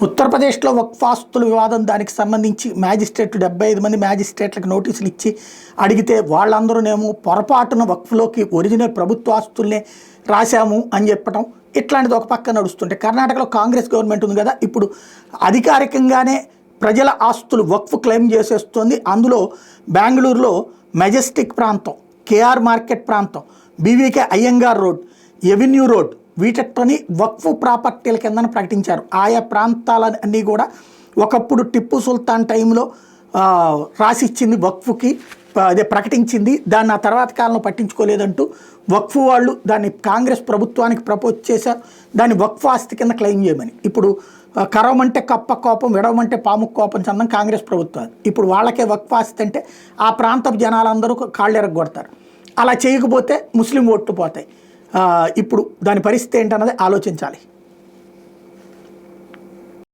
ఉత్తరప్రదేశ్లో వక్ఫ్ ఆస్తుల వివాదం దానికి సంబంధించి మ్యాజిస్ట్రేట్లు 75 మంది మ్యాజిస్ట్రేట్లకు నోటీసులు ఇచ్చి అడిగితే వాళ్ళందరూనేమో పొరపాటున వక్ఫ్లోకి ఒరిజినల్ ప్రభుత్వ ఆస్తుల్నే రాశాము అని చెప్పడం ఇట్లాంటిది ఒక పక్క నడుస్తుంటే, కర్ణాటకలో కాంగ్రెస్ గవర్నమెంట్ ఉంది కదా, ఇప్పుడు అధికారికంగానే ప్రజల ఆస్తులు వక్ఫ్ క్లెయిమ్ చేసేస్తుంది. అందులో బెంగళూరులో మెజెస్టిక్ ప్రాంతం, కేఆర్ మార్కెట్ ప్రాంతం, BVK Iyengar road, avenue road వీటిని వక్ఫ్ ప్రాపర్టీల కిందన ప్రకటించారు. ఆయా ప్రాంతాలన్నీ కూడా ఒకప్పుడు టిప్పు సుల్తాన్ టైంలో రాసిచ్చింది వక్ఫ్కి, అదే ప్రకటించింది. దాన్ని ఆ తర్వాత కాలంలో పట్టించుకోలేదంటూ వక్ఫ్ వాళ్ళు దాన్ని కాంగ్రెస్ ప్రభుత్వానికి ప్రపోజ్ చేశారు, దాన్ని వక్ఫ్ ఆస్తి కింద క్లెయిమ్ చేయమని. ఇప్పుడు కరవమంటే కప్ప కోపం, విడవమంటే పాముకు కోపం చందం కాంగ్రెస్ ప్రభుత్వాలు. ఇప్పుడు వాళ్ళకే వక్ఫ్ ఆస్తి అంటే ఆ ప్రాంతపు జనాలందరూ కాళ్ళు ఎరగొడతారు. అలా చేయకపోతే ముస్లిం ఓట్లు పోతాయి. ఇప్పుడు దాని పరిస్థితి ఏంటన్నది ఆలోచించాలి.